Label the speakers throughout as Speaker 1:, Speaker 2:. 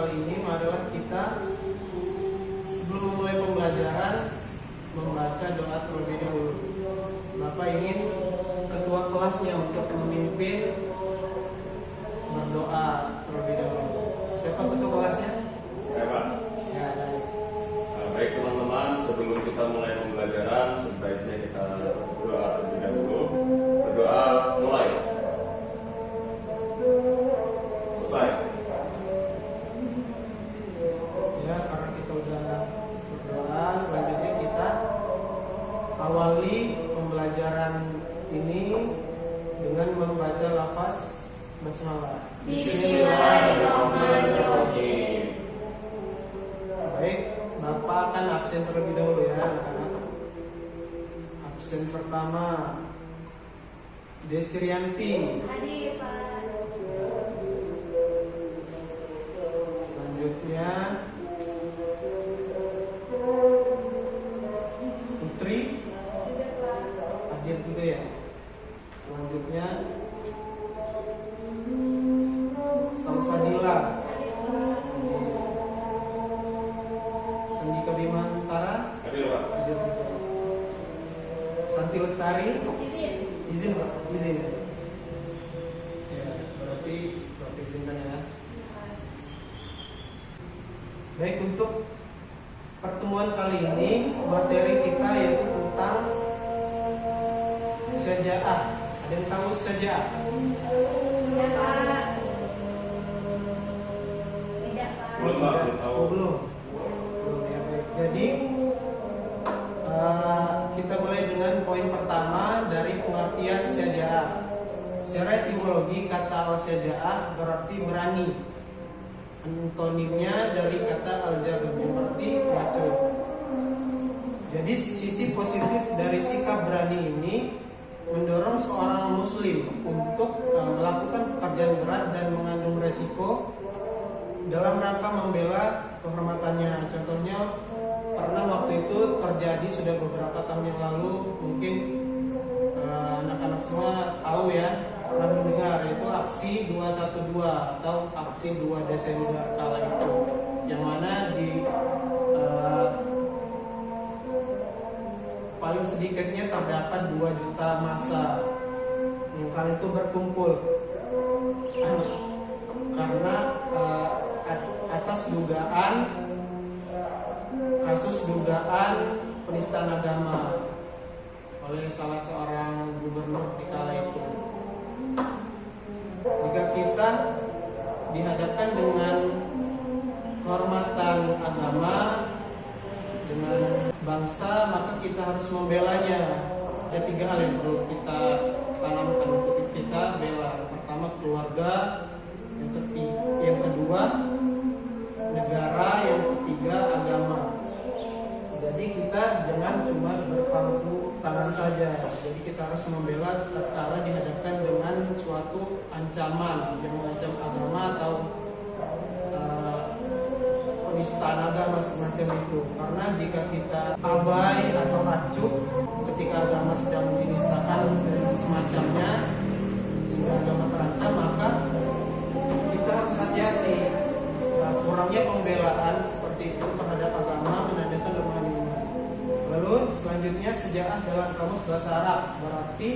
Speaker 1: kali ini adalah kita sebelum memulai pembelajaran membaca doa terlebih dahulu. Bapak ingin ketua kelasnya untuk memimpin berdoa terlebih dahulu. Siapa ketua kelasnya?
Speaker 2: Saya, Pak.
Speaker 1: Ya,
Speaker 2: Baik teman-teman, sebelum kita mulai pembelajaran sebaiknya kita berdoa terlebih dahulu. Berdoa mulai. Selesai.
Speaker 1: ya, karena kita udah berdoa, selanjutnya kita awali pembelajaran ini dengan membaca lafaz basmalah.
Speaker 3: Bismillahirrahmanirrahim.
Speaker 1: Baik, Bapak akan absen terlebih dahulu ya anak-anak. Absen pertama Desrianti.
Speaker 3: Hadir, Pak.
Speaker 1: Selanjutnya Putri
Speaker 3: Hadir, Pak.
Speaker 1: hadir juga ya. Selanjutnya Salsadila.
Speaker 3: Hadir, Pak.
Speaker 1: Sandika Bimantara
Speaker 2: Hadir, Pak.
Speaker 1: hadir juga. Santi Lestari
Speaker 3: Izin.
Speaker 1: izin Pak, izin. Ya, berarti seperti izinkan ya. Baik, untuk pertemuan kali ini materi kita yaitu tentang syaja'ah. Ada yang tahu syaja'ah?
Speaker 3: Ya, Pak. Tidak, Pak.
Speaker 2: Belum, Pak. Belum tahu.
Speaker 1: Oh, belum. Belum ya, baik. Jadi kita mulai dengan poin pertama dari pengertian syaja'ah. Secara etimologi kata al-syaja'ah berarti berani. Antonimnya dari kata al-jabr yang berarti maco. Jadi sisi positif dari sikap berani ini mendorong seorang muslim untuk melakukan pekerjaan berat dan mengandung resiko dalam rangka membela kehormatannya. Contohnya pernah waktu itu terjadi sudah beberapa tahun yang lalu, mungkin anak-anak semua tahu ya, pernah mendengar, itu aksi 212 atau aksi 2 Desember kala itu, yang mana di paling sedikitnya terdapat 2 juta massa yang kali itu berkumpul karena atas kasus dugaan penistaan agama oleh salah seorang gubernur di kala itu. Jika kita dihadapkan dengan kehormatan agama, dengan bangsa, maka kita harus membelanya. Ada 3 hal yang perlu kita tanamkan untuk kita bela. Pertama, keluarga. Yang kedua, negara. Yang ketiga, agama. Jadi kita jangan cuma berpangku tangan saja. Jadi kita harus membela tatkala dihadapkan dengan suatu ancaman yang mengancam agama atau penistaan agama semacam itu. Karena jika kita abai atau acuh ketika agama sedang dinistakan dan semacamnya sehingga agama terancam, maka kita harus hati-hati. Kurangnya pembelaan seperti itu terhadap agama menandakan lemah iman. Lalu selanjutnya syaja'ah dalam kamus bahasa Arab berarti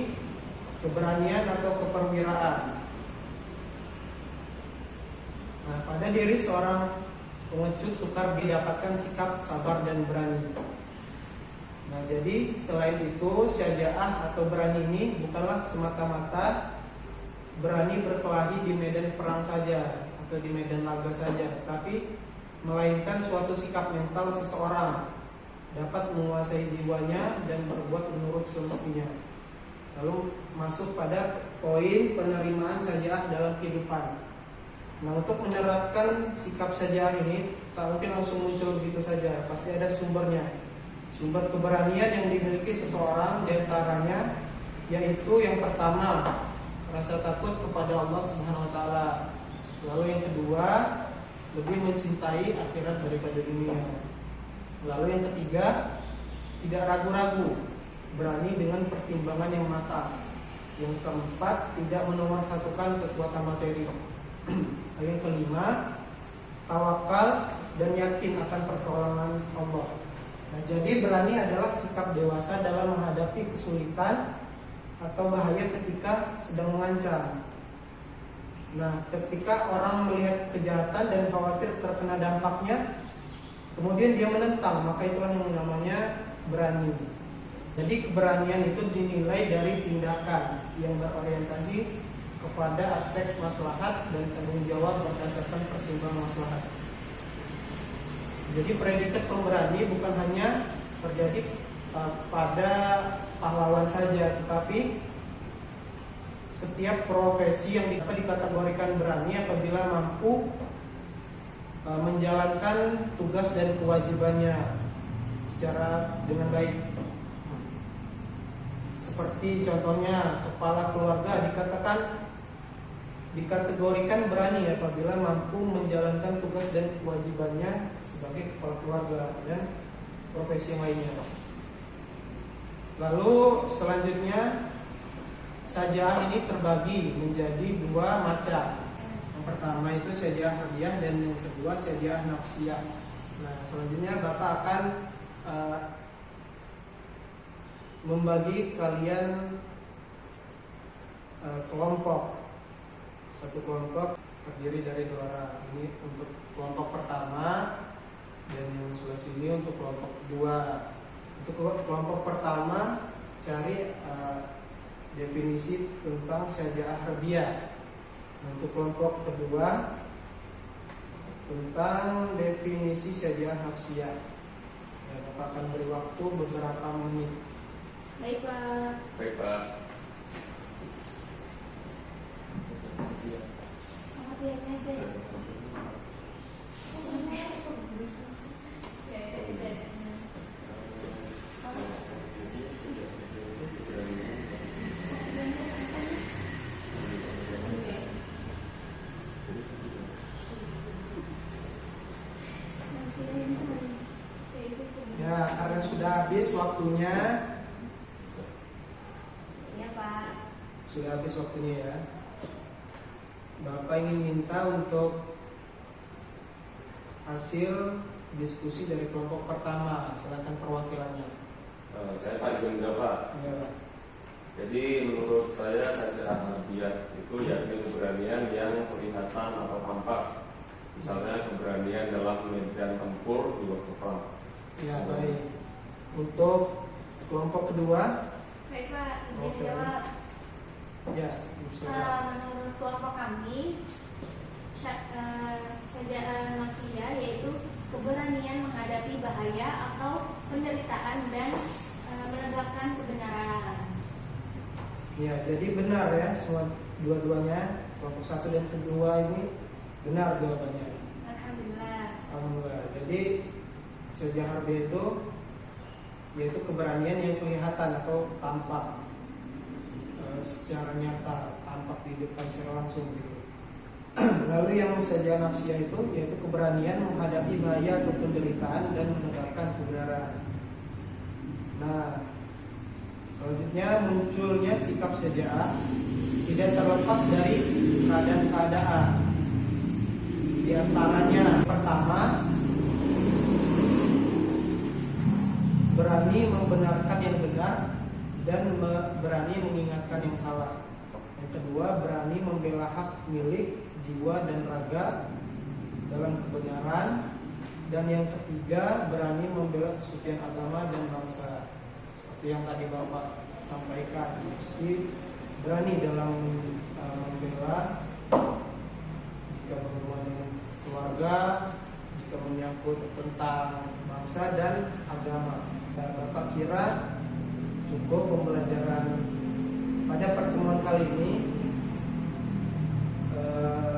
Speaker 1: keberanian atau keperwiraan. Nah, pada diri seorang pengecut sukar didapatkan sikap sabar dan berani. Nah, jadi selain itu syaja'ah atau berani ini bukanlah semata-mata berani berkelahi di medan perang saja atau di medan laga saja, tapi melainkan suatu sikap mental seseorang dapat menguasai jiwanya dan berbuat menurut semestinya. Lalu masuk pada poin penerimaan syaja'ah dalam kehidupan. Nah, untuk menerapkan sikap syaja'ah ini tak mungkin langsung muncul begitu saja, pasti ada sumbernya. Sumber keberanian yang dimiliki seseorang diantaranya yaitu yang pertama, rasa takut kepada Allah Subhanahu wa taala. Lalu yang kedua, lebih mencintai akhirat daripada dunia. Lalu yang ketiga, tidak ragu-ragu, berani dengan pertimbangan yang matang. Yang keempat, tidak menomorsatukan kekuatan materi. Yang kelima, tawakal dan yakin akan pertolongan Allah. Nah, jadi berani adalah sikap dewasa dalam menghadapi kesulitan atau bahaya ketika sedang mengancam. Nah, ketika orang melihat kejahatan dan khawatir terkena dampaknya, kemudian dia menentang, maka itulah yang namanya berani. Jadi keberanian itu dinilai dari tindakan yang berorientasi kepada aspek maslahat dan tanggung jawab berdasarkan pertimbangan maslahat. Jadi predikat pemberani bukan hanya terjadi pada pahlawan saja, tetapi setiap profesi yang dapat dikategorikan berani apabila mampu menjalankan tugas dan kewajibannya secara dengan baik. Seperti contohnya kepala keluarga dikategorikan berani apabila mampu menjalankan tugas dan kewajibannya sebagai kepala keluarga dan profesi yang lainnya. Lalu selanjutnya syaja'ah ini terbagi menjadi dua macam. Yang pertama itu syaja'ah harbiyah dan yang kedua syaja'ah nafsiyah. Nah, selanjutnya Bapak akan membagi kalian kelompok. Satu kelompok terdiri dari 2 orang. Ini untuk kelompok pertama dan yang sebelah sini untuk kelompok kedua. Untuk kelompok pertama cari definisi tentang syaja'ah harbiyah. Untuk kelompok kedua tentang definisi syaja'ah nafsiyah. Ya, Bapak akan beri waktu beberapa menit.
Speaker 3: Baik Pak.
Speaker 2: Baik Pak.
Speaker 3: Pengertiannya aja ya.
Speaker 1: Ya, karena sudah habis waktunya.
Speaker 3: Iya Pak.
Speaker 1: Sudah habis waktunya ya. Bapak ingin minta untuk hasil diskusi dari kelompok pertama. Silakan perwakilannya.
Speaker 2: Saya Pak izin menjawab Pak.
Speaker 1: Ya.
Speaker 2: Jadi menurut saya syaja'ah harbiyah itu yakni keberanian yang kelihatan atau tampak. Misalnya keberanian dalam medan tempur di waktu perang.
Speaker 1: Ya, baik. Untuk kelompok kedua,
Speaker 3: Baik Pak, izin
Speaker 1: Oke.
Speaker 3: jawab.
Speaker 1: ya, silakan.
Speaker 3: Menurut kelompok kami, syaja'ah nafsiyah yaitu keberanian menghadapi bahaya atau penderitaan dan menegakkan kebenaran.
Speaker 1: Ya, jadi benar ya semua dua-duanya, kelompok 1 dan kedua ini benar jawabannya.
Speaker 3: Alhamdulillah.
Speaker 1: Alhamdulillah. Jadi syaja'ah harbiyah itu yaitu keberanian yang kelihatan atau tampak secara nyata, tampak di depan secara langsung gitu. Lalu yang syaja'ah nafsiyah itu yaitu keberanian menghadapi bahaya atau penderitaan dan menegakkan kebenaran. Nah, selanjutnya munculnya sikap syaja'ah tidak terlepas dari keadaan-keadaan. Di antaranya pertama, berani membenarkan yang benar dan berani mengingatkan yang salah. Yang kedua, berani membela hak milik jiwa dan raga dalam kebenaran. Dan yang ketiga, berani membela kesucian agama dan bangsa. Seperti yang tadi Bapak sampaikan, mesti berani dalam membela jika berhubungan dengan keluarga, jika menyangkut tentang bangsa dan agama. Dan Bapak kira cukup pembelajaran pada pertemuan kali ini,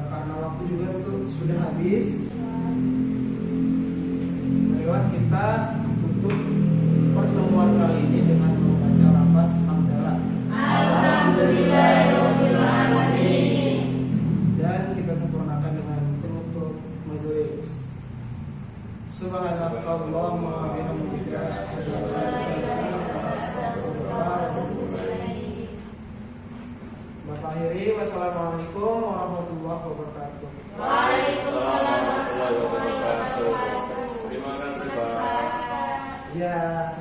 Speaker 1: karena waktu juga tuh sudah habis. Marilah kita tutup pertemuan kali ini dengan membaca lafaz hamdalah.
Speaker 3: Alhamdulillahirabbil alamin.
Speaker 1: Dan kita sempurnakan dengan penutup majelis. Subhanallahumma wa bihamdika asyhadu an la ilaha illa anta astaghfiruka wa atubu ilaik. Bapak akhiri, wassalamualaikum warahmatullahi wabarakatuh.
Speaker 3: Waalaikumsalam warahmatullahi wabarakatuh.
Speaker 1: Ya,